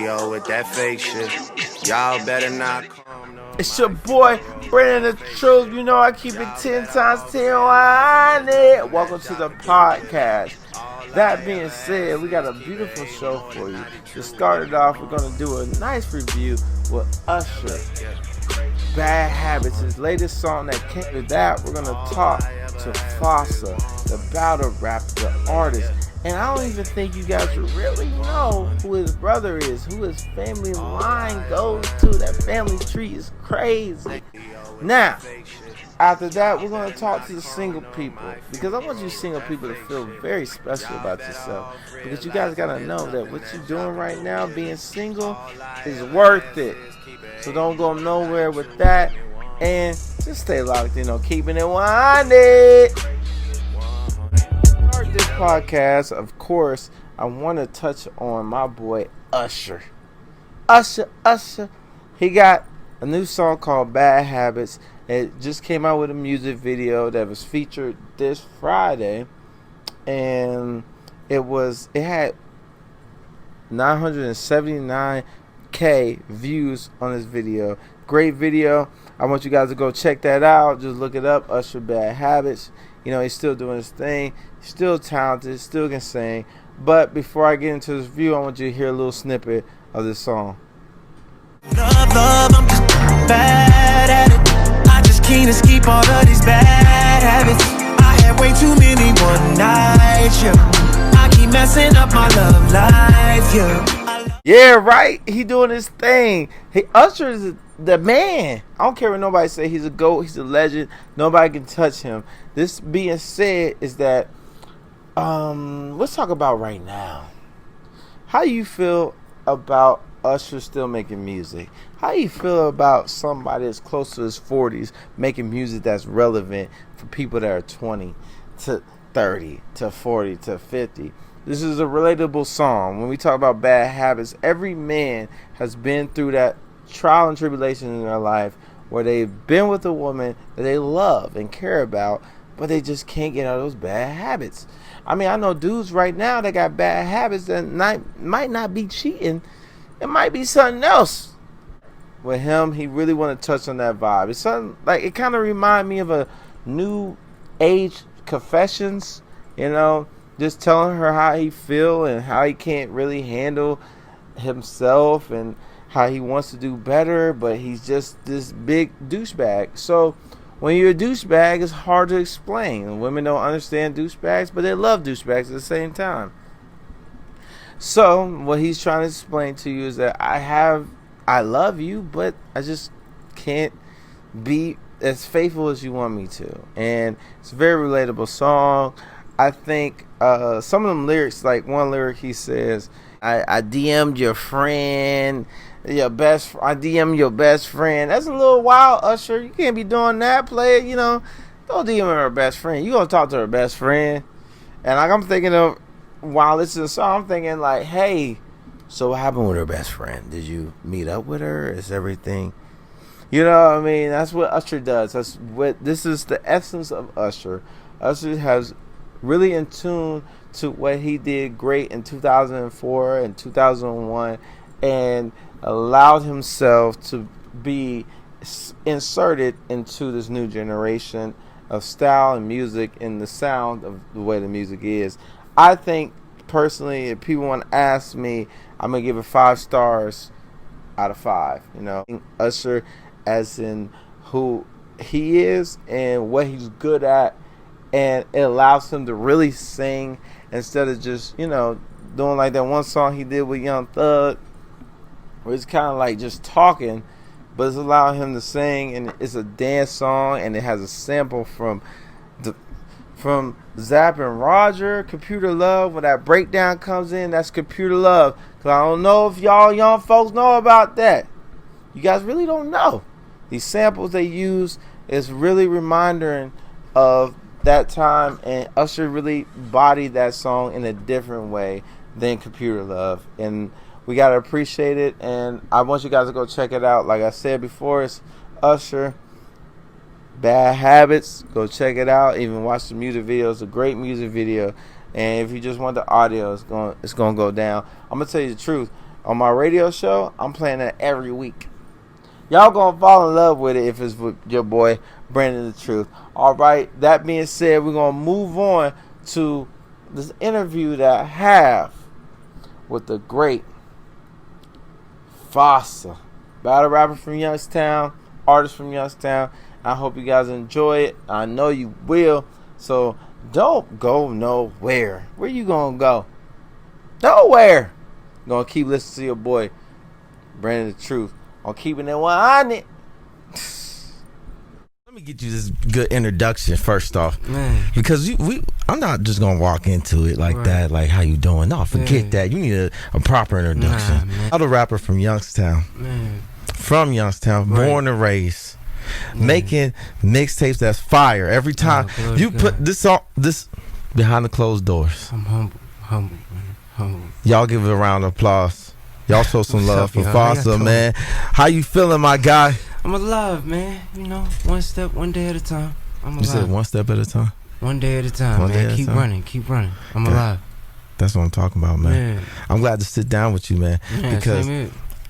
video with that fake shit. Y'all better not come. No, it's your boy, Branon the Truth. You know I keep it 10 times 10 100. Welcome to the podcast. That being said, we got a beautiful show for you. To start it off, we're going to do a nice review with Usher. Bad Habits, his latest song that came with that. We're going to talk to Fasa, the battle rapper, the artist. And I don't even think you guys really know who his brother is, who his family line goes to. That family tree is crazy. Now, after that, we're going to talk to the single people, because I want you single people to feel very special about yourself, because you guys got to know that what you're doing right now, being single, is worth it. So don't go nowhere with that, and just stay locked in on keeping it 100. Start this podcast, of course, I want to touch on my boy Usher. Usher. He got a new song called Bad Habits. It just came out with a music video that was featured this Friday, and it had 979K views on this video. Great video. I want you guys to go check that out. Just look it up, Usher Bad Habits. You know, he's still doing his thing. He's still talented, still can sing. But before I get into this review, I want you to hear a little snippet of this song. Love, I'm just bad at it. I just can't escape all of these bad habits. I had way too many one nights, yeah. I keep messing up my love life, yeah. Yeah, right? He doing his thing. Usher is the man. I don't care what nobody say. He's a GOAT. He's a legend. Nobody can touch him. This being said is that, let's talk about right now. How you feel about Usher still making music? How you feel about somebody that's close to his 40s making music that's relevant for people that are 20 to 30 to 40 to 50? This is a relatable song. When we talk about bad habits, every man has been through that trial and tribulation in their life where they've been with a woman that they love and care about, but they just can't get out of those bad habits. I mean, I know dudes right now that got bad habits that might not be cheating. It might be something else. With him, he really want to touch on that vibe. It's something like, it kind of remind me of a new age confessions, you know, just telling her how he feel and how he can't really handle himself and how he wants to do better, but he's just this big douchebag. So when you're a douchebag, it's hard to explain. Women don't understand douchebags, but they love douchebags at the same time. So what he's trying to explain to you is that I love you, but I just can't be as faithful as you want me to. And it's a very relatable song. I think some of them lyrics, like one lyric he says, I DM'd your friend, I DM your best friend. That's a little wild, Usher. You can't be doing that, player. You know, don't DM her best friend. You gonna talk to her best friend. And like, I'm thinking of, while listening to the song, I'm thinking like, hey, so what happened with her best friend? Did you meet up with her? Is everything, you know what I mean? That's what Usher does. This is the essence of Usher. Usher has really in tune to what he did great in 2004 and 2001, and allowed himself to be inserted into this new generation of style and music and the sound of the way the music is. I think personally, if people want to ask me, I'm gonna give it 5 stars out of 5. You know, Usher as in who he is and what he's good at, and it allows him to really sing instead of just, you know, doing like that one song he did with Young Thug, where it's kind of like just talking, but it's allowing him to sing, and it's a dance song, and it has a sample from Zapp and Roger, Computer Love. When that breakdown comes in, that's Computer Love. Cause I don't know if y'all young folks know about that. You guys really don't know. These samples they use is really reminding of that time, and Usher really bodied that song in a different way than Computer Love, and we gotta appreciate it. And I want you guys to go check it out. Like I said before, it's Usher Bad Habits. Go check it out. Even watch the music video. It's a great music video. And if you just want the audio, it's gonna go down. I'm gonna tell you the truth. on my radio show, I'm playing that every week. Y'all gonna fall in love with it if it's with your boy Branon the Truth. All right. That being said, we're gonna move on to this interview that I have with the great Fasa, battle rapper from Youngstown, artist from Youngstown. I hope you guys enjoy it. I know you will. So don't go nowhere. Where you gonna go? Nowhere. Gonna keep listening to your boy Branon the Truth on Keeping It 100. Let me get you this good introduction first off, man. Because I'm not just gonna walk into it like that, like how you doing. No, forget that. You need a proper introduction. Other rapper from Youngstown, from Youngstown, born and raised, making mixtapes that's fire. Every time you put this behind the closed doors. I'm humble, man. Humble. Y'all give it a round of applause. Y'all show some love for Fasa, man. How you feeling, my guy? I'm alive, man. You know, one step, one day at a time. I'm alive. You said one step at a time? One day at a time, man. Keep running. I'm alive. That's what I'm talking about, man. I'm glad to sit down with you, man. Because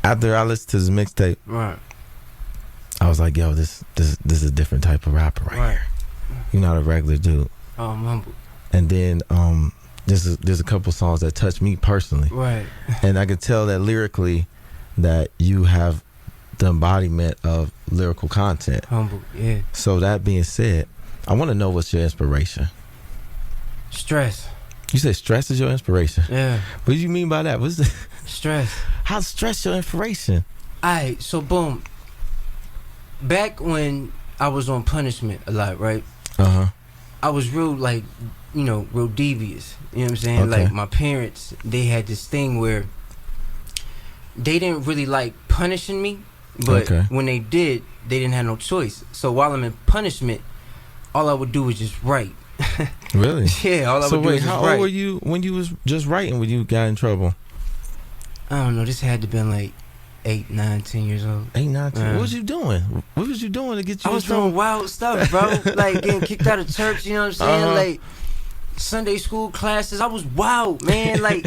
after I listened to this mixtape, I was like, yo, this is a different type of rapper right here. You're not a regular dude. Oh, I'm humble. And then there's a couple songs that touch me personally. Right. And I could tell that lyrically that you have the embodiment of lyrical content. Humble, yeah. So that being said, I want to know what's your inspiration. Stress. You say stress is your inspiration? Yeah. What do you mean by that? What's the stress? How's stress your inspiration? Alright, so boom. Back when I was on punishment a lot, right? I was real real devious. You know what I'm saying? Okay. Like my parents, they had this thing where they didn't really like punishing me, but when they did, they didn't have no choice. So while I'm in punishment, all I would do was just write. Really? Yeah, all I would do was just write. How old were you when you was just writing when you got in trouble? I don't know. This had to been like 8, 9, 10 years old. 8, 9, 10. What was you doing? What was you doing to get you? I was doing wild stuff, bro. Like getting kicked out of church. You know what I'm saying? Like Sunday school classes. I was wild, man. Like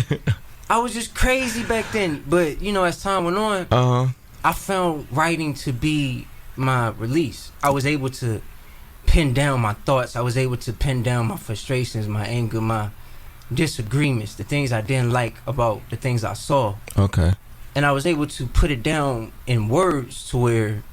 I was just crazy back then. But you know, as time went on, I found writing to be my release. I was able to pin down my thoughts. I was able to pin down my frustrations, my anger, my disagreements, the things I didn't like about the things I saw. Okay. And I was able to put it down in words to where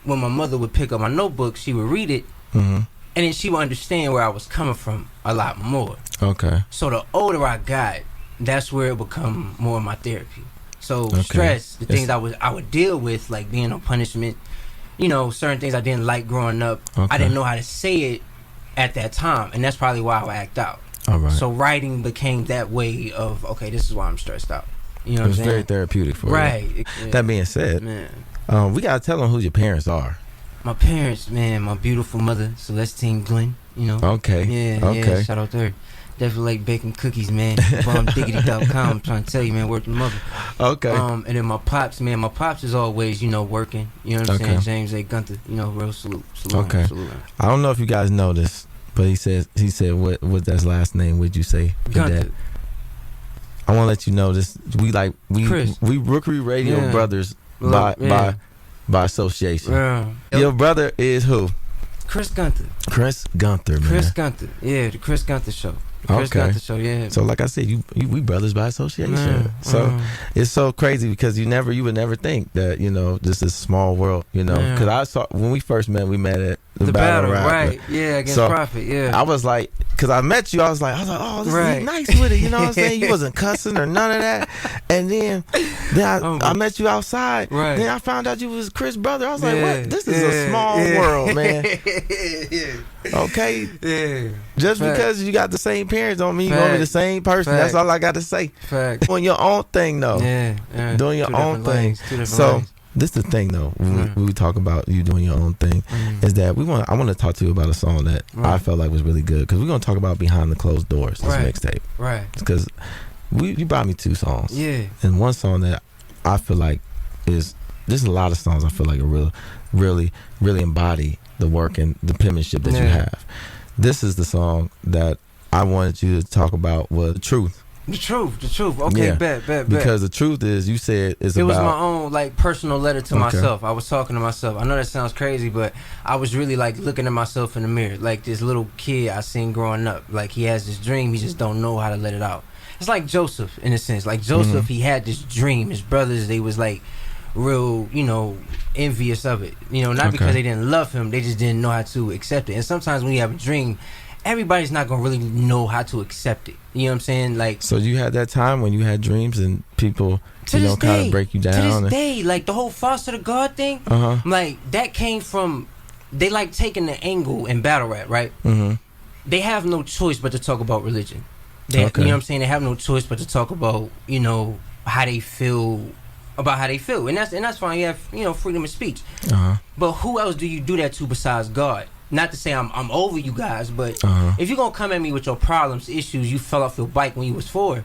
when my mother would pick up my notebook, she would read it, and then she would understand where I was coming from a lot more. Okay. So the older I got, that's where it would become more of my therapy. So stress, the things I would deal with, like being on punishment, you know, certain things I didn't like growing up. I didn't know how to say it at that time, and that's probably why I would act out. All right. So writing became that way of, okay, this is why I'm stressed out. You know what I'm saying? It was very therapeutic for you. Right. That being said, we gotta tell them who your parents are. My parents, man, my beautiful mother, Celestine Glenn. You know. Okay. Yeah. Shout out to her. Definitely like baking cookies, man. BombDiggity.com. I'm trying to tell you, man, working mother. Okay. And then my pops, man. My pops is always, you know, working. You know what I'm saying? James A. Gunther. You know, real salute. Okay. Salute. I don't know if you guys know this, but he said what's that last name? Would you say? Gunther. I want to let you know this. We Rookery Radio brothers by association. Yeah. Your brother is who? Chris Gunther. Chris Gunther, man. Chris Gunther. Yeah, the Chris Gunther Show. Chris Gunther Show, yeah. So like I said, we brothers by association. So it's so crazy because you would never think that, you know, this is a small world, you know. Because I saw when we first met, we met at the battle rap. Right? Yeah, against Prophet. Yeah. I was like, because I met you, I was like, oh, this is nice with it. You know what I'm saying? You wasn't cussing or none of that. And then I met you outside. Right. Then I found out you was Chris' brother. I was like, what? This is a small world, man. Okay. Yeah. Just because you got the same parents don't mean you're gonna be the same person. That's all I got to say. Fact. Doing your own thing though. Yeah. Doing your own thing. So this is the thing though. When we talk about you doing your own thing, is that I want to talk to you about a song that I felt like was really good, because we're gonna talk about Behind the Closed Doors, this mixtape. Right. Because you brought me 2 songs. Yeah. And one song that I feel like there's a lot of songs I feel like are really embody the work and the penmanship that you have. This is the song that I wanted you to talk about, was Truth. The truth. Okay, Yeah. bet. Because the truth is, you said it was my own like personal letter to myself. I was talking to myself. I know that sounds crazy, but I was really like looking at myself in the mirror, like this little kid I seen growing up. Like he has this dream, he just don't know how to let it out. It's like Joseph in a sense. Like Joseph, he had this dream. His brothers, they was like real, envious of it. Not because they didn't love him, they just didn't know how to accept it. And sometimes when you have a dream, everybody's not gonna really know how to accept it. You know what I'm saying? Like, so you had that time when you had dreams and people, kind of break you down. To this day, like the whole Fasa the God thing, like that came from they like taking the angle in battle rap, right? They have no choice but to talk about religion. You know what I'm saying? They have no choice but to talk about how they feel about how they feel, and that's fine. You have freedom of speech, but who else do you do that to besides God? Not to say I'm over you guys, but if you're gonna come at me with your problems, issues, you fell off your bike when you was 4,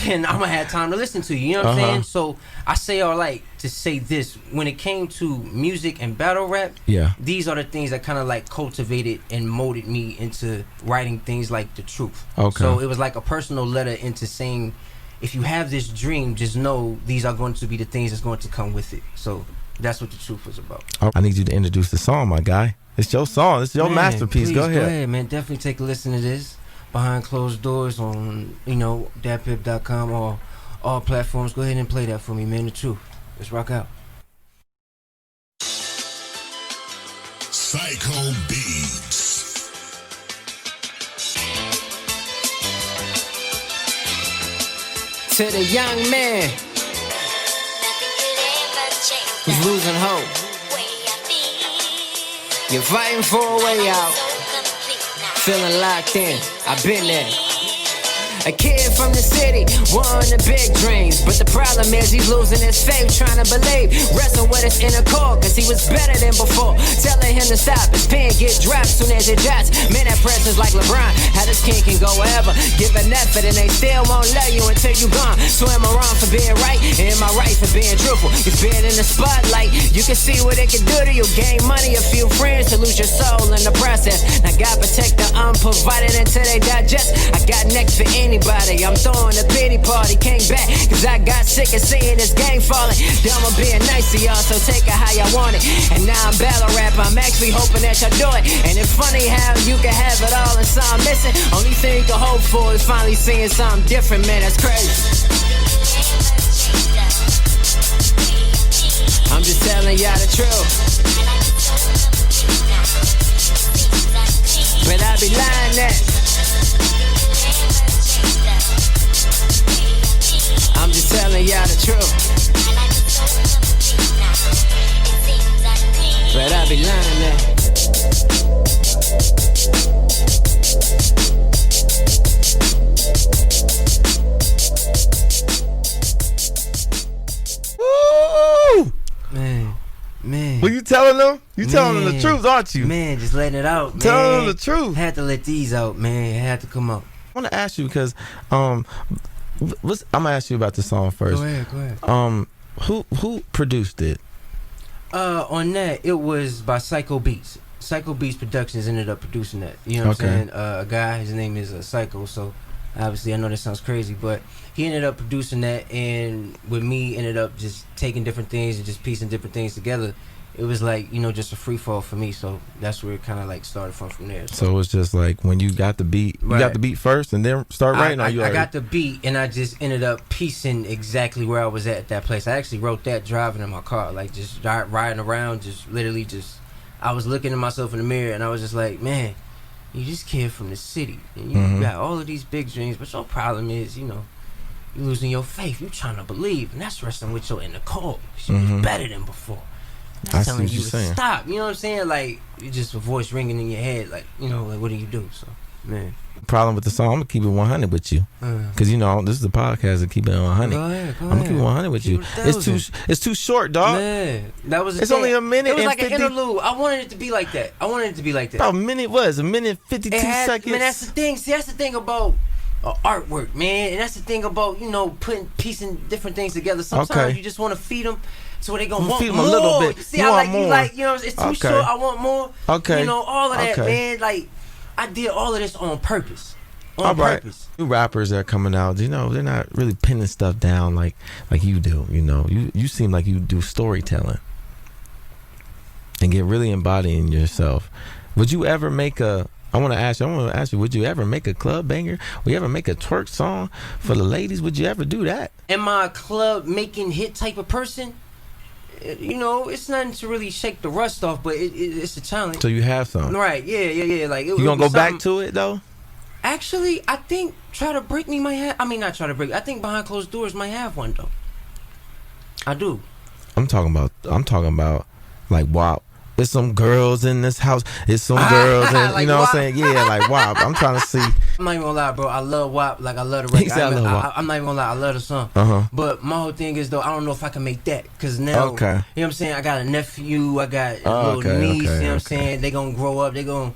then I'm gonna have time to listen to you. You know what I'm saying? So I say all like to say this: when it came to music and battle rap, these are the things that kind of like cultivated and molded me into writing things like the truth. So it was like a personal letter into saying, if you have this dream, just know these are going to be the things that's going to come with it. So that's what the truth was about. I need you to introduce the song, my guy. It's your song. It's your masterpiece. Go ahead, man. Definitely take a listen to this behind closed doors on, datpip.com or all platforms. Go ahead and play that for me, man. The truth. Let's rock out. Psycho Beats. To the young man who's losing hope. You're fighting for a way out. Feeling locked in. I've been there. A kid from the city, wanting the big dreams. But the problem is he's losing his faith, trying to believe. Wrestling with his inner core, cause he was better than before. Telling him to stop, his pen get dropped soon as it drops. Man, that pressure's like LeBron. How this king can go wherever. Give an effort and they still won't love you until you gone. So am I wrong for being right? And am I right for being truthful? It's being in the spotlight. You can see what it can do to you. Gain money, a few friends to lose your soul in the process. Now God protect the unprovided until they digest. I got next for anybody. I'm throwing a pity party, came back cause I got sick of seeing this game falling. Dumb of being nice to y'all, so take it how y'all want it. And now I'm battle rap, I'm actually hoping that y'all do it. And it's funny how you can have it all and some missing. Only thing you can hope for is finally seeing something different, man, that's crazy. I'm just telling y'all the truth, but I be lying that. I'm just telling y'all the truth, but I be lying that. Woo! Man. Well, you telling them? You telling them the truth, aren't you? Man, just letting it out, man. Telling them the truth. Had to let these out, man. It had to come out. I want to ask you because I'm gonna ask you about the song first. Go ahead. Who produced it? On that, it was by Psycho Beats. Psycho Beats Productions ended up producing that. You know what I'm saying? A guy, his name is Psycho. So obviously, I know that sounds crazy, but he ended up producing that, and with me, ended up just taking different things and just piecing different things together. It was like, just a free fall for me, so that's where it kind of like started from there. So it was just like when you got the beat, you got the beat first and then start writing? I got the beat and I just ended up piecing exactly where I was at that place. I actually wrote that driving in my car, like just riding around, just literally just, I was looking at myself in the mirror and I was just like, man, you this kid from the city and you got all of these big dreams, but your problem is, you losing your faith. You trying to believe, and that's wrestling with your inner core. She was better than before. I telling see you what to you're saying. stop. You know what I'm saying? Like, it's just a voice ringing in your head. Like, like what do you do? So, man. Problem with the song, I'm gonna keep it 100 with you, cause this is a podcast and keep it 100. Go ahead. I'm gonna keep it 100 with you. It's too short, dog. Man, that was. It's only a minute. It was and like 50, an interlude. I wanted it to be like that. About a minute was a minute 52 seconds. Man, that's the thing. See, that's the thing about artwork, man, and that's the thing about piecing different things together. Sometimes you just want to feed them. So they gonna want feed more. Them a little bit. See, I like more. You like, it's too Okay. short. I want more. Okay. All of that, Okay. man. Like, I did all of this on purpose. on purpose. New rappers that are coming out, you know, they're not really pinning stuff down like you do. You know, you seem like you do storytelling and get really embodying yourself. Would you ever make a? I want to ask you. Would you ever make a club banger? Would you ever make a twerk song for the ladies? Would you ever do that? Am I a club making hit type of person? You know, it's nothing to really shake the rust off, but it's a challenge. So you have some, right? Yeah. Like you gonna go back to it though? Actually, I think Try to Break Me might have. I mean, not Try to Break. I think Behind Closed Doors might have one though. I do. I'm talking about like WAP. There's some girls in this house. It's some girls, and like you know WAP. what I'm saying? Yeah, like WAP. I'm trying to see. I'm not even gonna lie, bro. I love WAP. Like I love the record. I'm not even gonna lie. I love the song. But my whole thing is though, I don't know if I can make that because now, you know what I'm saying? I got a nephew. I got a little niece. You know what I'm saying? They gonna grow up. They gonna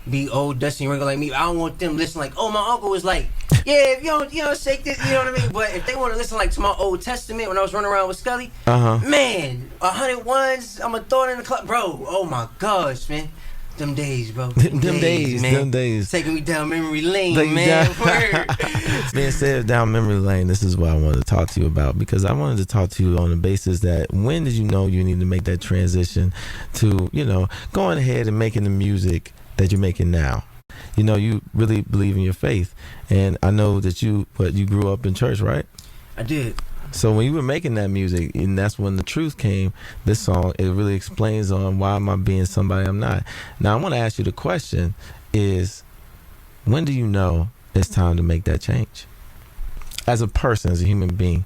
be old, dusty, and wrinkled like me. I don't want them listening like, oh, my uncle was like, yeah, if you don't shake this, you know what I mean? But if they want to listen like to my Old Testament when I was running around with Scully, man, 101s, I'm gonna throw it in the club, bro. Oh my gosh, man. Them days, bro. Them days. Taking me down memory lane, man. Being said down memory lane, this is what I wanted to talk to you about, because I wanted to talk to you on the basis that when did you know you need to make that transition to, you know, going ahead and making the music that you're making now? You know, you really believe in your faith, and I know that you grew up in church, right? I did. So when you were making that music, and that's when the truth came, this song, it really explains on why am I being somebody I'm not. Now, I want to ask you the question is, when do you know it's time to make that change? As a person, as a human being.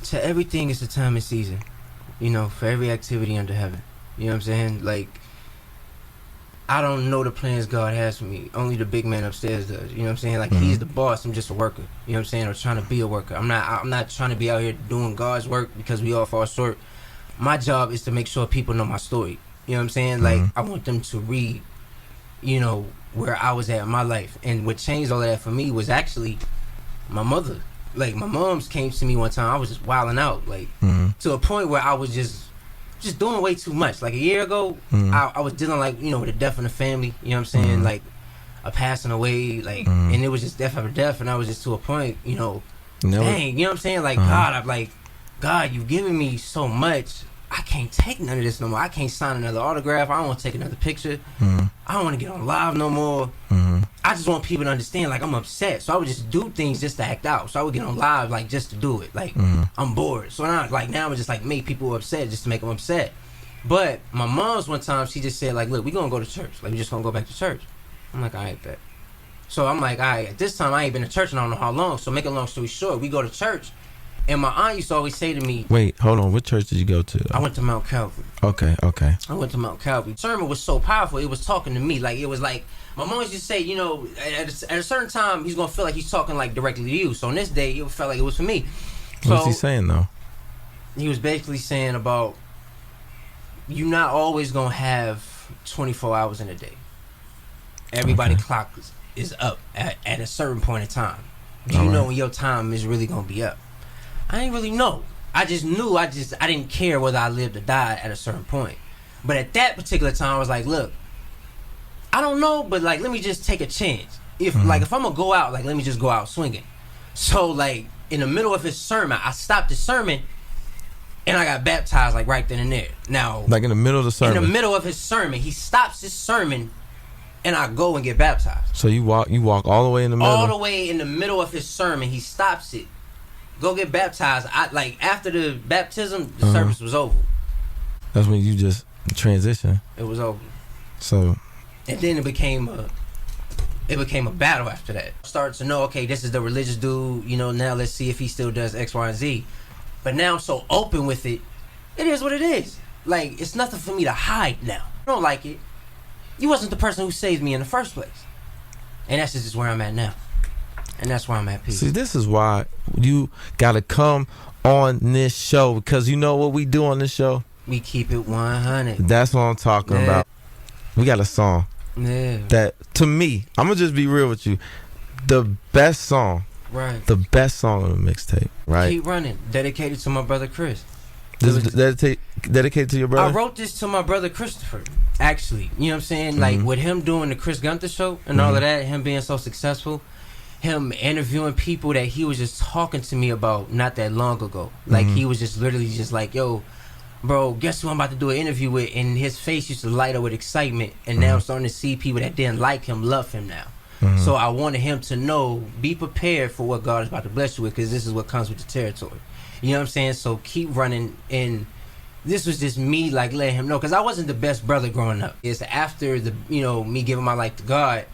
To everything is a time and season, you know, for every activity under heaven. You know what I'm saying? Like, I don't know the plans God has for me. Only the big man upstairs does. You know what I'm saying? Like, he's the boss. I'm just a worker. You know what I'm saying? Or trying to be a worker. I'm not trying to be out here doing God's work because we all fall short. My job is to make sure people know my story. You know what I'm saying? Like, I want them to read, you know, where I was at in my life. And what changed all of that for me was actually my mother. Like, my mom's came to me one time. I was just wilding out, like, to a point where I was just doing way too much. Like a year ago, I was dealing, like, you know, with a death in the family, you know what I'm saying, like a passing away, like, and it was just death after death, and I was just to a point, you know, dang, you know what I'm saying, like, God, you've given me so much, I can't take none of this no more. I can't sign another autograph. I don't want to take another picture. I don't want to get on live no more. I just want people to understand, like, I'm upset. So I would just do things just to act out. So I would get on live, like, just to do it. Like, I'm bored. So now, like, now I'm just, like, make people upset just to make them upset. But my mom's one time, she just said, like, look, we going to go to church. Like, we just going to go back to church. I'm like, all right, bet. So I'm like, all right, at this time, I ain't been to church in I don't know how long. So make a long story short, we go to church. And my aunt used to always say to me... Wait, hold on. What church did you go to? I went to Mount Calvary. Okay. I went to Mount Calvary. The sermon was so powerful, it was talking to me. Like, it was like... My mom used to say, you know, at a certain time, he's going to feel like he's talking, like, directly to you. So on this day, it felt like it was for me. So, what's he saying, though? He was basically saying about... You're not always going to have 24 hours in a day. Everybody's clock is up at a certain point in time. You know when your time is really going to be up. I didn't really know. I just knew. I didn't care whether I lived or died at a certain point. But at that particular time, I was like, look, I don't know, but, like, let me just take a chance. If I'm gonna go out, like, let me just go out swinging. So, like, in the middle of his sermon, I stopped his sermon and I got baptized, like, right then and there. Now, like, in the middle of the sermon. In the middle of his sermon, he stops his sermon and I go and get baptized. So you walk all the way in the middle. All the way in the middle of his sermon, he stops it. Go get baptized. After the baptism, the service was over. That's when you just transition. It was over. So, and then it became a battle after that. I started to know, okay, this is the religious dude. You know, now let's see if he still does X, Y, and Z. But now I'm so open with it. It is what it is. Like, it's nothing for me to hide now. I don't like it. You wasn't the person who saved me in the first place. And that's just where I'm at now. And that's why I'm at peace. See, this is why you got to come on this show, because you know what we do on this show? We keep it 100. That's what I'm talking about. We got a song that, to me, I'm going to just be real with you, the best song. Right. The best song on the mixtape, right? Keep Running. Dedicated to my brother Chris. This is dedicated to your brother? I wrote this to my brother Christopher, actually. You know what I'm saying? Like, with him doing the Chris Gunther show and all of that, him being so successful, him interviewing people that he was just talking to me about not that long ago. Like he was just literally just like, yo, bro, guess who I'm about to do an interview with? And his face used to light up with excitement. And now I'm starting to see people that didn't like him love him now. So I wanted him to know, be prepared for what God is about to bless you with, because this is what comes with the territory. You know what I'm saying? So keep running. And this was just me, like, letting him know, because I wasn't the best brother growing up. It's after the, you know, me giving my life to God,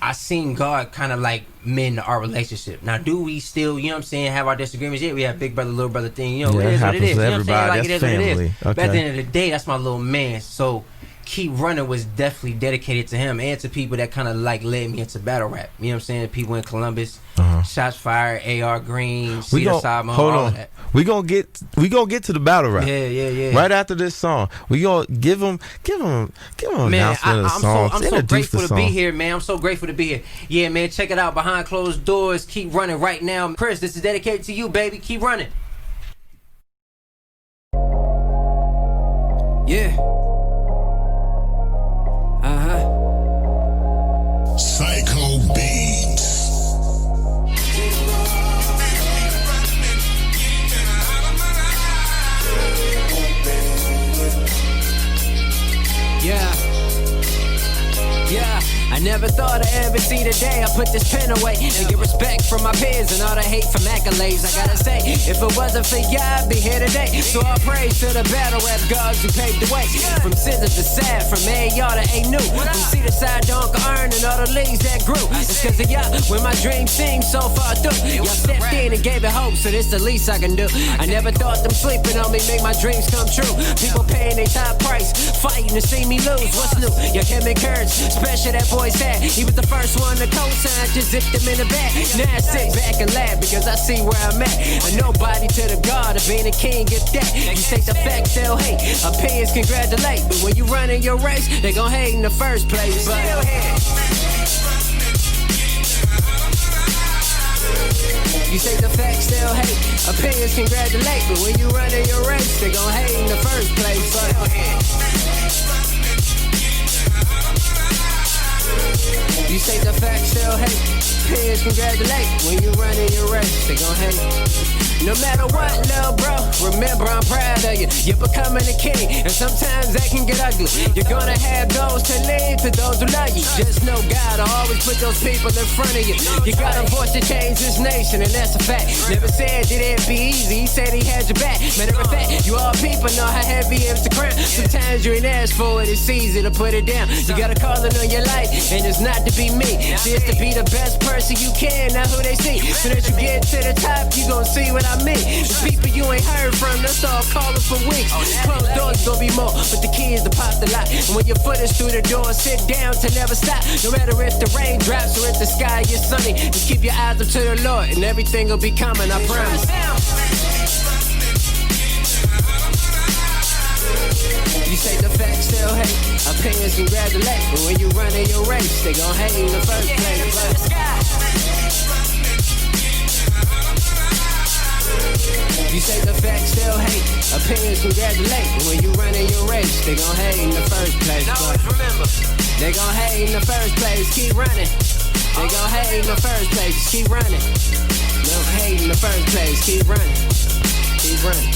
I seen God kind of like mend our relationship. Now, do we still, you know what I'm saying, have our disagreements? Yeah, we have big brother, little brother thing. You know, it is what it is. You know what I'm saying? Like, it is what it is. Okay. But at the end of the day, that's my little man. So Keep Running was definitely dedicated to him and to people that kind of like led me into battle rap. You know what I'm saying? People in Columbus, Shots Fired, AR Green, Cedar Simon, all of that. We gonna get to the battle rap. Yeah. Right after this song, we gonna give them an announcement of the song. I'm so grateful to be here, man. I'm so grateful to be here. Yeah, man, check it out. Behind Closed Doors, Keep Running right now. Chris, this is dedicated to you, baby. Keep running. Yeah. Psycho Beats. Yeah, I never thought I'd ever see the day I put this pen away and get respect from my peers and all the hate from accolades. I gotta say, if it wasn't for y'all, I'd be here today. So I praise to the battle rap gods who paved the way. From scissors to sad, from A.R. to A New, from Cedar Side to Uncle Earn and all the leagues that grew. It's cause of y'all when my dream seemed so far through. Y'all stepped in and gave it hope, so this the least I can do. I never thought them sleeping on me make my dreams come true. People paying their top price, fighting to see me lose. What's new? Y'all can't make courage, special that boy said. He was the first one to co-sign, just zipped him in the back. Now I sit back and laugh because I see where I'm at. And nobody to the God of being a king if that. You take the facts, they'll hate. Opinions congratulate. But when you run in your race, they gon' hate in the first place. But you say the facts, they'll hate. Opinions congratulate. But when you run in your race, they gon' hate in the first place. But you say the facts, they'll hate. Opinions congratulate. When you run in your race, they gon' hate. No matter what, little bro, remember I'm proud of you. You're becoming a king, and sometimes that can get ugly. You're gonna have those to lead to those who love you. Just know God will always put those people in front of you. You got a voice to change this nation, and that's a fact. Never said that it'd be easy, he said he had your back. Matter of fact, you all people know how heavy is the crown. Sometimes you ain't asked for it, it's easy to put it down. You got a calling on your life, and it's not to be me. See, it's to be the best person you can, not who they see. So that you get to the top, you gon' see what I mean. The people you ain't heard from, that's all calling for weeks. Closed doors gon' be more, but the key is to pop the lock. And when your foot is through the door, sit down to never stop. No matter if the rain drops or if the sky is sunny, just keep your eyes up to the Lord, and everything will be coming, I promise. You say the facts, they'll hate. Opinions congratulate. But when you run in your race, they gon' hate in the first place. You say the facts, they'll hate. Opinions congratulate. But when you run in your race, they gon' hate in the first place. Always remember, they gon' hate in the first place. Keep running. They gon' hate in the first place. Just keep running. Don't hate in the first place. Keep running. Keep running.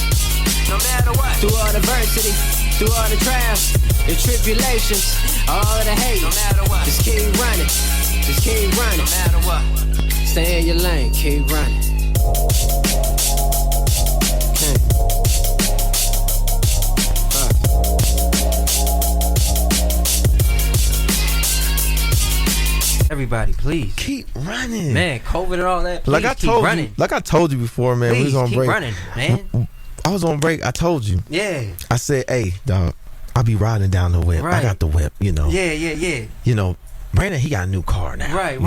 No matter what. Through all adversity, through all the trials, the tribulations, all of the hate. No matter what. Just keep running. Just keep running. No matter what. Stay in your lane. Keep running. Everybody, please keep running, man. COVID and all that. Please like I told you before, man. Please, we was on keep break. Running, man. I was on break. I told you. Yeah. I said, hey, dog, I'll be riding down the whip. Right. I got the whip, you know. Yeah. You know, Brandon, he got a new car now. Right. We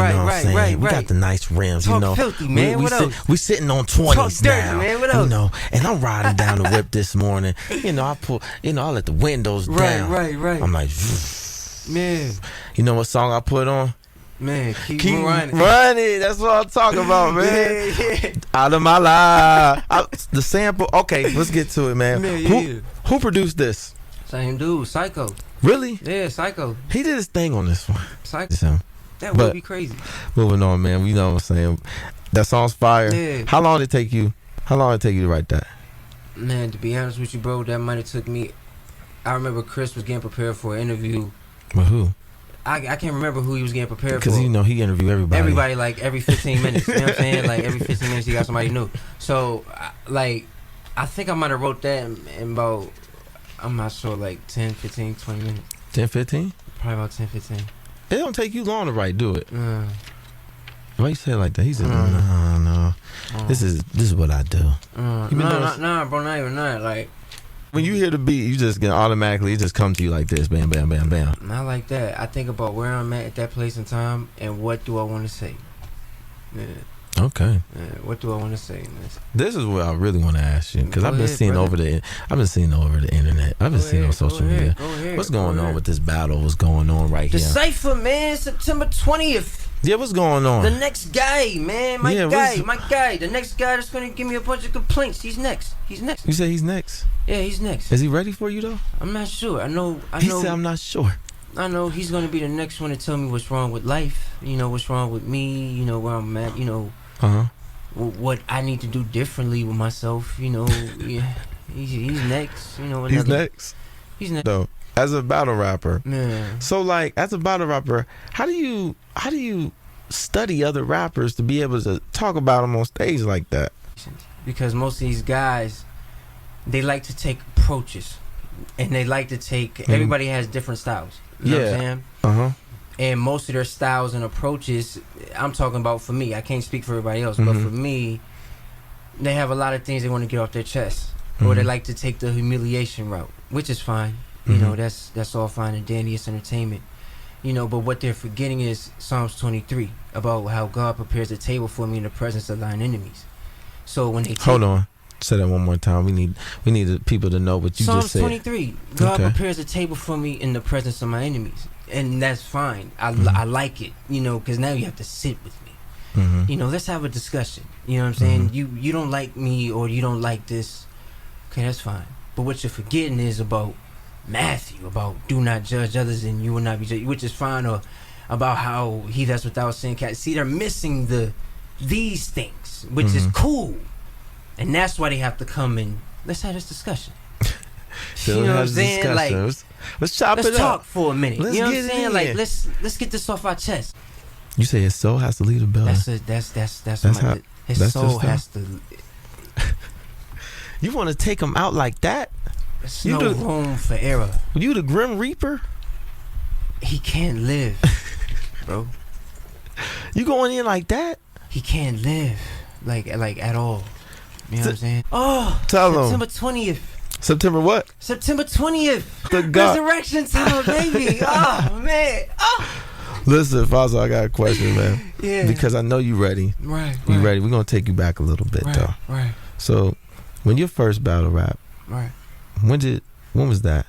got the nice rims, Talk you know. filthy, man. What else? We sitting on 20s Talk dirty, now, man. What else? you know. And I'm riding down the whip this morning. You know, I let the windows down. Right. I'm like, man. You know what song I put on? Man, keep running. running. That's what I'm talking about, man. Yeah. Out of my life. The sample. Okay, let's get to it, man. Who produced this? Same dude, Psycho. Really? Yeah, Psycho. He did his thing on this one. Psycho. So, That would be crazy. Moving on, man. You know what I'm saying? That song's fire. Yeah. How long did it take you? How long did it take you to write that? Man, to be honest with you, bro, that might have took me. I remember Chris was getting prepared for an interview. With who? I can't remember who he was getting prepared for. Because you know he interviewed everybody. Everybody, like every 15 minutes. You know what I'm saying? Like every 15 minutes he got somebody new. So, like, I think I might have wrote that in about, I'm not sure, like 10, 15, 20 minutes. 10, 15? Probably about 10, 15. It don't take you long to write, do it. Why you say it like that? He said, no. This is what I do. Nah, bro, not even that. Like, when you hear the beat, you just get automatically, it just come to you like this, bam, bam, bam, bam. not like that. I think about where I'm at that place and time, and what do I want to say. Yeah. Okay. What do I want to say? This is what I really want to ask you, because I've been seeing over the internet. I've been seeing on social media. What's going on with this battle? What's going on right The here? Cypher, man, September 20th. Yeah, what's going on? The next guy, man, my guy. The next guy that's gonna give me a bunch of complaints. He's next. You say he's next? Yeah, he's next. Is he ready for you though? I'm not sure. I know. He said I'm not sure. I know he's gonna be the next one to tell me what's wrong with life. You know what's wrong with me. You know where I'm at. You know. What I need to do differently with myself. You know. Yeah. He's next. You know. He's next. He's next. So, as a battle rapper. Yeah. So like, as a battle rapper, how do you study other rappers to be able to talk about them on stage like that? Because most of these guys, they like to take approaches, and they like to take. Everybody has different styles. You know what I'm saying? And most of their styles and approaches, I'm talking about for me. I can't speak for everybody else, but for me, they have a lot of things they want to get off their chest, or they like to take the humiliation route, which is fine. You know, that's all fine and dandy. It's entertainment. You know, but what they're forgetting is Psalms 23 about how God prepares a table for me in the presence of thine enemies. So when they hold on, say that one more time. We need the people to know what you Psalms just said. Psalms 23. God prepares a table for me in the presence of my enemies, and that's fine. I like it. You know, because now you have to sit with me. You know, let's have a discussion. You know what I'm saying? You don't like me or you don't like this. Okay, that's fine. But what you're forgetting is about Matthew, about do not judge others and you will not be judged, which is fine, or about how he that's without sin can't. See, they're missing these things, which is cool, and that's why they have to come and let's have this discussion. So you know what I'm saying? Like, let's chop it up. Let's talk for a minute. Let's you know what get I'm saying? in. Like, let's get this off our chest. You say his soul has to leave the building. His soul has to. You want to take him out like that? There's no room for error. You the Grim Reaper? He can't live, bro. You going in like that? He can't live, like at all. You know what I'm saying? Oh, tell September him. 20th. September what? September 20th. The God. Resurrection time, baby. Oh man. Oh. Listen, Fasa, I got a question, man. Yeah. Because I know you ready. Right. You ready? We're gonna take you back a little bit, though. Right. So, when your first battle rap, right? When was that?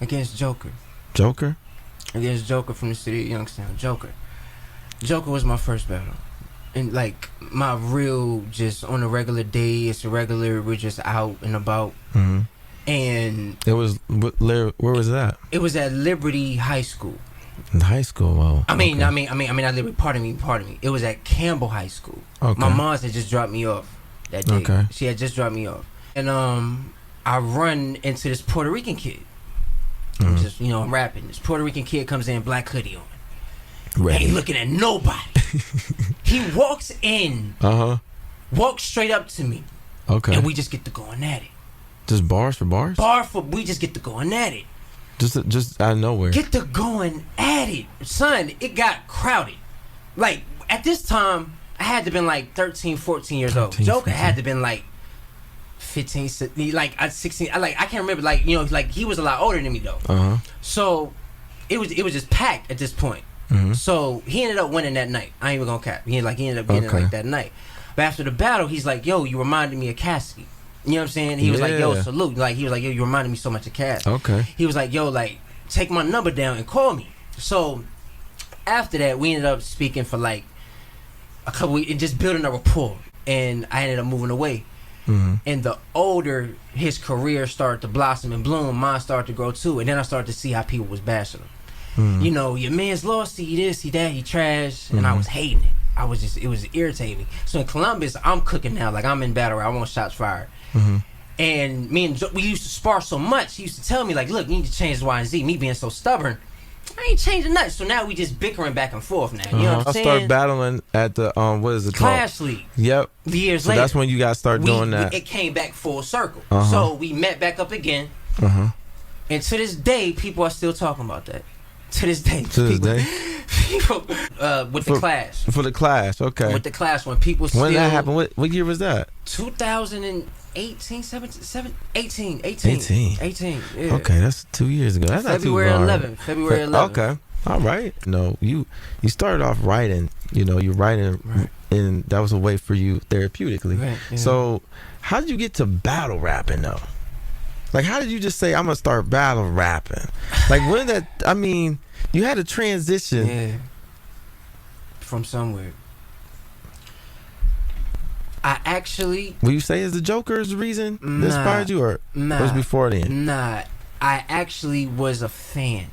Against Joker. Joker? Against Joker from the city of Youngstown. Joker was my first battle. And like my real, just on a regular day, we're just out and about. And it was, where was that? It was at Liberty High School. In high school, wow. I mean, not Liberty, pardon me. It was at Campbell High School. Okay. My mom had just dropped me off that day. Okay. She had just dropped me off. And I run into this Puerto Rican kid. I'm just, I'm rapping. This Puerto Rican kid comes in, black hoodie on. Ready. Ain't looking at nobody. He walks in. Walks straight up to me. Okay. And we just get to going at it. Just bars for bars? We just get to going at it. Just out of nowhere. Get to going at it. Son, it got crowded. Like, at this time, I had to been like 13, 14 years old. Joker had to been like 15, like 16. I can't remember. Like, he was a lot older than me though. So it was just packed at this point. So he ended up winning that night. I ain't even gonna cap. He ended up getting it like that night. But after the battle, he's like, "Yo, you reminded me of Cassidy." You know what I'm saying? He was like, "Yo, salute." Like, he was like, "Yo, you reminded me so much of Cass." Okay. He was like, "Yo, like, take my number down and call me." So after that, we ended up speaking for like a couple weeks and just building a rapport. And I ended up moving away. And the older his career started to blossom and bloom, mine started to grow too. And then I started to see how people was bashing him. You know, your man's lost, he this, he that, he trash, and I was hating it. It was irritating me. So in Columbus, I'm cooking now, like I'm in battle rap, I want shots fired. And me and we used to spar so much. He used to tell me like, look, you need to change Y and Z. Me being so stubborn, I ain't changing nothing. So now we just bickering back and forth now. You know what I'm saying? I started battling at the what is it called? Clash League. Yep. Years so later. That's when you guys start doing that. It came back full circle. So we met back up again. And to this day, people are still talking about that. To this day. People with the Clash. For the Clash, okay. With the Clash, when people still... When did that happen? What year was that? 2018, 18, yeah. Okay, that's 2 years ago. That's February not too 11th. February 11th. Okay, all right. No, you started off writing. You know, you're writing, and that was a way for you therapeutically. Right, yeah. So, how did you get to battle rapping though? Like, how did you just say I'm gonna start battle rapping? Like, when that? I mean, you had a transition. Yeah. From somewhere. I actually... Will you say is the Joker's reason that inspired you, or was before then? Nah, I actually was a fan.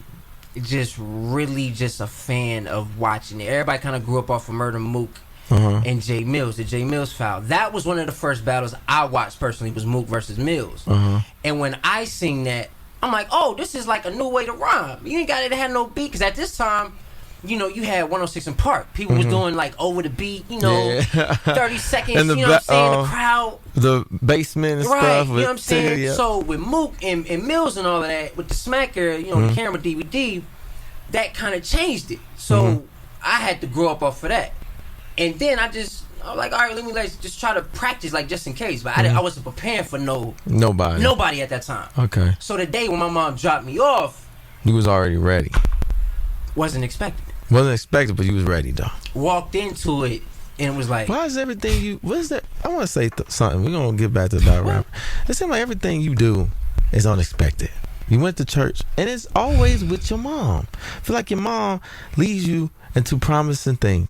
Just a fan of watching it. Everybody kind of grew up off of Murder Mook and Jay Mills, the Jay Mills file. That was one of the first battles I watched personally, was Mook versus Mills. And when I seen that, I'm like, oh, this is like a new way to rhyme. You ain't got to have no beat, because at this time, you know, you had 106 in Park. People was doing like over the beat, you know, 30 seconds, and you know what I'm saying? The crowd. The basement and stuff. You know what I'm saying? So with Mook and Mills and all of that, with the smacker, you know, the camera DVD, that kind of changed it. So I had to grow up off of that. And then I was like, all right, let's just try to practice, like, just in case. But I wasn't preparing for nobody at that time. Okay. So the day when my mom dropped me off, you was already ready. Wasn't expected, but you was ready though. Walked into it and was like, why is everything what is that? I want to say something. We're gonna get back to battle rap. It seems like everything you do is unexpected. You went to church, and it's always with your mom. I feel like your mom leads you into promising things.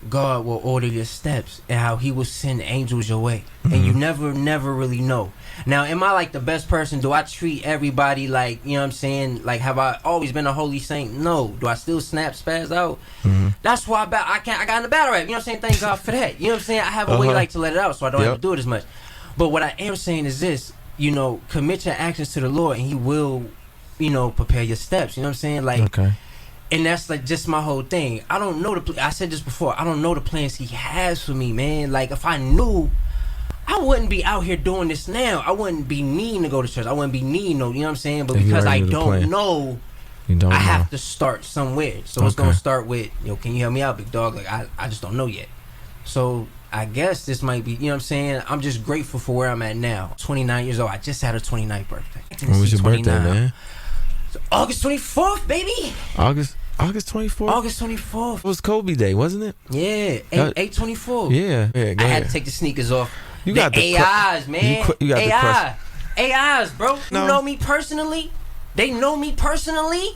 God will order your steps, and how he will send angels your way. And you never really know. Now, am I like the best person? Do I treat everybody like, you know what I'm saying? Like, have I always been a holy saint? No. Do I still spaz out? That's why I got in the battle rap. You know what I'm saying? Thank God for that. You know what I'm saying? I have a way like to let it out, so I don't have to do it as much. But what I am saying is this, you know, commit your actions to the Lord, and he will, you know, prepare your steps. You know what I'm saying? Like, and that's like just my whole thing. I don't know I said this before. I don't know the plans he has for me, man. Like, if I knew, I wouldn't be out here doing this now. I wouldn't be needing to go to church. I wouldn't be needing you know what I'm saying? But because I don't know, I have to start somewhere. So it's gonna start with, can you help me out, big dog? Like, I just don't know yet. So I guess this might be, you know what I'm saying? I'm just grateful for where I'm at now. 29 years old. I just had a 29th birthday. When was your birthday, man? August 24th, baby. August 24th? August 24th. It was Kobe Day, wasn't it? Yeah, 8/24. Yeah, I had to take the sneakers off. You got the AIs, man. You got AI. AIs, bro. No. You know me personally? They know me personally.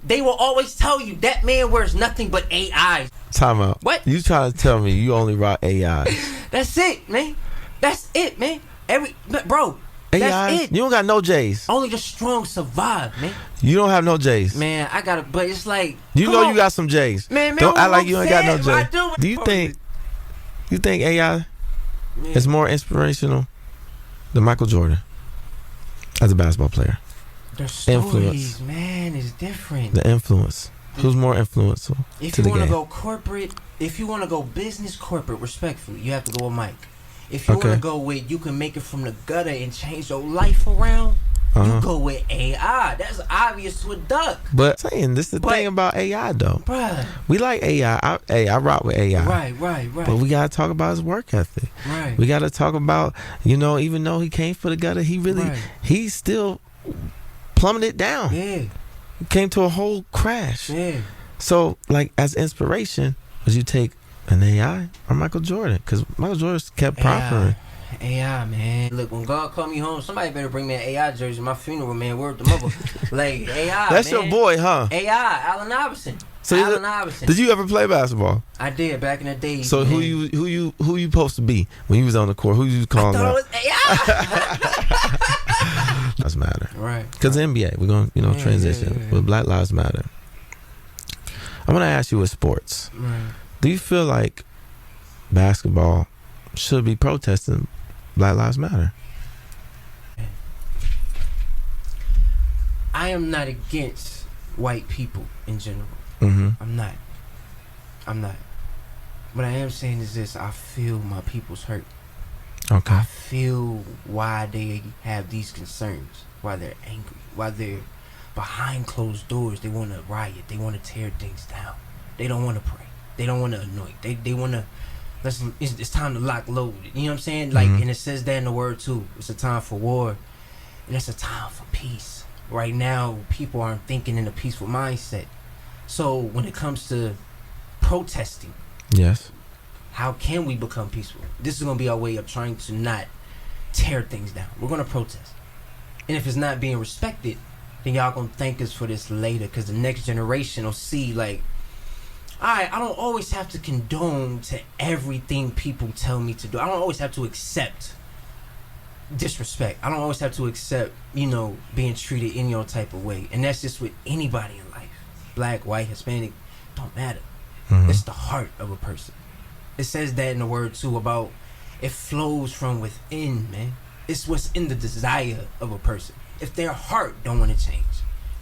They will always tell you that man wears nothing but AI. Time out. What? You trying to tell me you only rock AI? That's it, man. That's it, man. Bro. AI? That's it. You don't got no J's. Only the strong survive, man. You don't have no J's. Man, I got it, but it's like, you know you got some J's. Man, don't act like you ain't got no J's. Do you think AI is more inspirational than Michael Jordan as a basketball player? The stories, man, is different. The influence. Who's more influential to the game? If you want to go corporate, if you want to go business corporate, respectfully, you have to go with Mike. If you want to go with, you can make it from the gutter and change your life around, you go with AI. That's obvious to a duck. But saying this is the thing about AI though. Bruh. We like AI. I rock with AI. Right. But we gotta talk about his work ethic. Right. We gotta talk about, even though he came for the gutter, he still plummeted down. Yeah. He came to a whole crash. Yeah. So, like, as inspiration, would you take an AI or Michael Jordan? Because Michael Jordan kept prospering. AI, man. Look, when God called me home, somebody better bring me an AI jersey to my funeral, man. Word to mother. Like, AI, That's man. your boy, huh? AI, Allen Iverson. So Allen Iverson. Did you ever play basketball? I did back in the day. So man. who you supposed to be when you was on the court? Who you calling out? I thought it was AI. Lives matter. Right. Because the NBA, we're going to transition. Yeah. But Black Lives Matter. I want to ask you with sports. Right. Do you feel like basketball should be protesting Black Lives Matter? I am not against white people in general. Mm-hmm. I'm not. What I am saying is this: I feel my people's hurt. Okay. I feel why they have these concerns, why they're angry, why they're behind closed doors. They want to riot. They want to tear things down. They don't want to pray. They don't want to anoint. They want to. It's time to lock load. You know what I'm saying? Like, and it says that in the word too. It's a time for war, and it's a time for peace. Right now, people aren't thinking in a peaceful mindset. So when it comes to protesting, yes, how can we become peaceful? This is going to be our way of trying to not tear things down. We're going to protest. And if it's not being respected, then y'all going to thank us for this later, because the next generation will see, like, alright, I don't always have to condone to everything people tell me to do. I don't always have to accept disrespect. I don't always have to accept, being treated any old type of way. And that's just with anybody in life. Black, white, Hispanic, don't matter. It's the heart of a person. It says that in the word too, about it flows from within, man. It's what's in the desire of a person. If their heart don't want to change,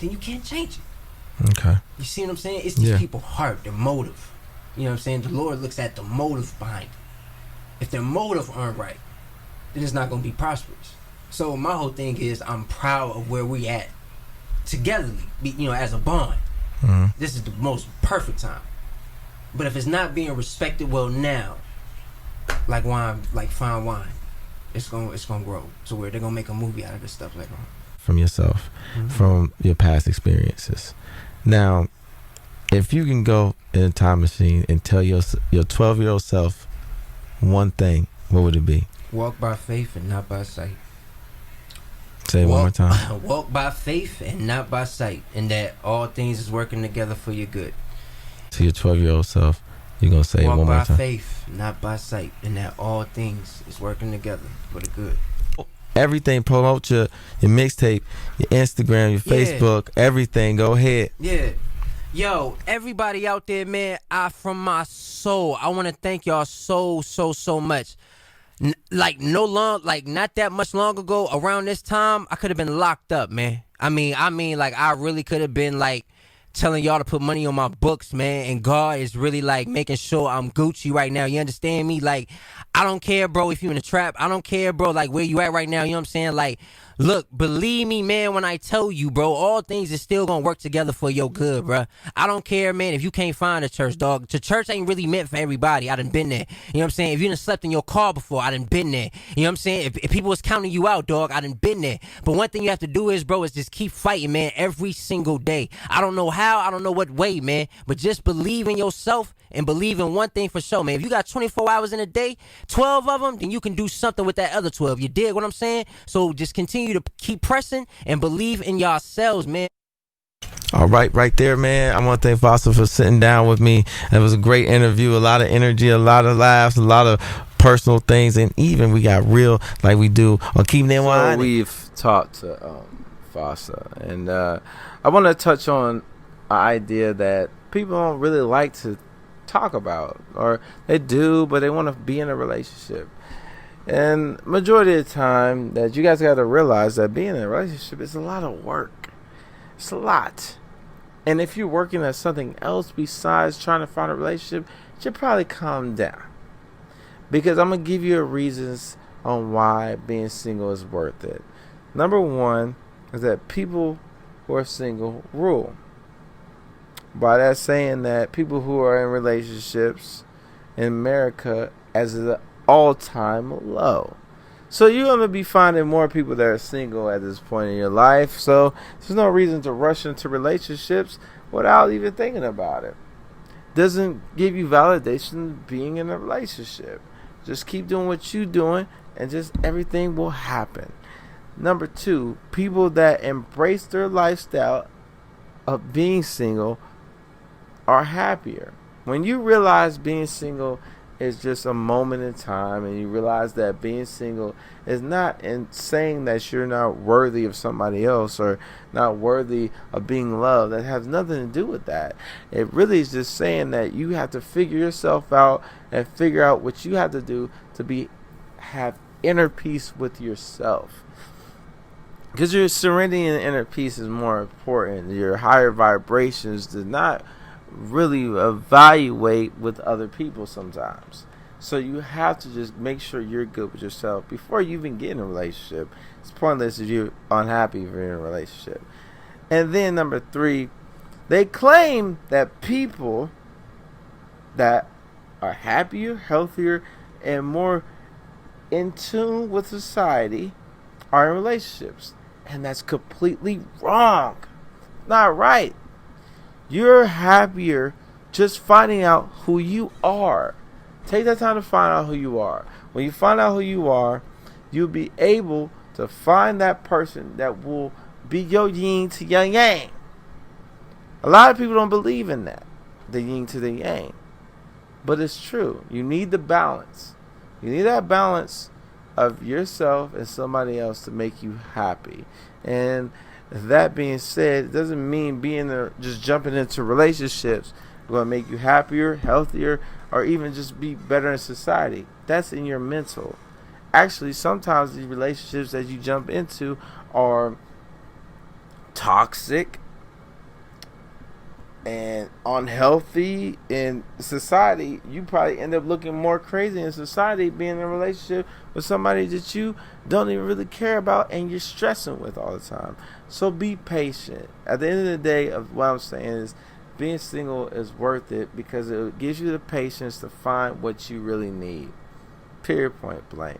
then you can't change it. Okay. You see what I'm saying? It's these people's heart, their motive. You know what I'm saying? The Lord looks at the motive behind it. If their motive aren't right, then it's not going to be prosperous. So my whole thing is, I'm proud of where we at togetherly, as a bond. This is the most perfect time. But if it's not being respected well now, like wine, like fine wine, it's gonna grow to where they're gonna make a movie out of this stuff later on. From yourself, from your past experiences. Now, if you can go in a time machine and tell your 12-year-old self one thing, what would it be? Walk by faith and not by sight. Say it one more time. Walk by faith and not by sight, and that all things is working together for your good. To your 12-year-old self, you're going to say it one more time. Walk by faith, not by sight, and that all things is working together for the good. Everything, promote your mixtape, your Instagram, your Facebook, everything. Go ahead. Yeah. Yo, everybody out there, man, from my soul, I want to thank y'all so much. Not that much long ago, around this time, I could have been locked up, man. I mean, I really could have been, telling y'all to put money on my books, man, and God is really, making sure I'm Gucci right now. You understand me? I don't care, bro, if you in a trap. I don't care, bro, where you at right now. You know what I'm saying? Look, believe me, man, when I tell you, bro, all things is still gonna work together for your good, bro. I don't care, man, if you can't find a church, dog. The church ain't really meant for everybody. I done been there. You know what I'm saying? If you done slept in your car before, I done been there. You know what I'm saying? If people was counting you out, dog, I done been there. But one thing you have to do is, bro, is just keep fighting, man, every single day. I don't know how, I don't know what way, man, but just believe in yourself and believe in one thing for sure, man. If you got 24 hours in a day, 12 of them, then you can do something with that other 12. You dig what I'm saying? So just continue to keep pressing and believe in yourselves, man. All right there, man. I want to thank Fasa for sitting down with me. It was a great interview, a lot of energy, a lot of laughs, a lot of personal things, and even we got real like we do on Keeping It 100. So we've talked to Fasa, and I want to touch on an idea that people don't really like to talk about, or they do, but they want to be in a relationship. And majority of the time that you guys got to realize that being in a relationship is a lot of work. It's a lot. And if you're working at something else besides trying to find a relationship, you should probably calm down. Because I'm going to give you reasons on why being single is worth it. Number one is that people who are single rule. By that saying that people who are in relationships in America as an all-time low. So you're going to be finding more people that are single at this point in your life. So there's no reason to rush into relationships without even thinking about it. Doesn't give you validation being in a relationship. Just keep doing what you're doing and just everything will happen. Number two, people that embrace their lifestyle of being single are happier. When you realize being single is just a moment in time, and you realize that being single is not in saying that you're not worthy of somebody else or not worthy of being loved. That has nothing to do with that. It really is just saying that you have to figure yourself out and figure out what you have to do to have inner peace with yourself. Because your serenity and inner peace is more important. Your higher vibrations do not really evaluate with other people sometimes. So you have to just make sure you're good with yourself before you even get in a relationship. It's pointless if you're unhappy if you're in a relationship. And then number 3, they claim that people that are happier, healthier, and more in tune with society are in relationships. And that's completely wrong. Not right. You're happier just finding out who you are. Take that time to find out who you are. When you find out who you are, you'll be able to find that person that will be your yin to your yang. A lot of people don't believe in that, the yin to the yang. But it's true. You need the balance. You need that balance of yourself and somebody else to make you happy. And that being said, it doesn't mean just jumping into relationships going to make you happier, healthier, or even just be better in society. That's in your mental. Actually, sometimes these relationships that you jump into are toxic and unhealthy in society. You probably end up looking more crazy in society being in a relationship with somebody that you don't even really care about and you're stressing with all the time. So be patient. At the end of the day, of what I'm saying is being single is worth it because it gives you the patience to find what you really need. Period, point blank.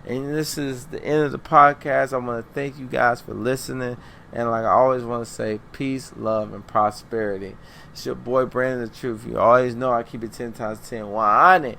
And this is the end of the podcast. I want to thank you guys for listening. And like I always want to say, peace, love, and prosperity. It's your boy, Branon the Truth. You always know I keep it 10 times 10. 100.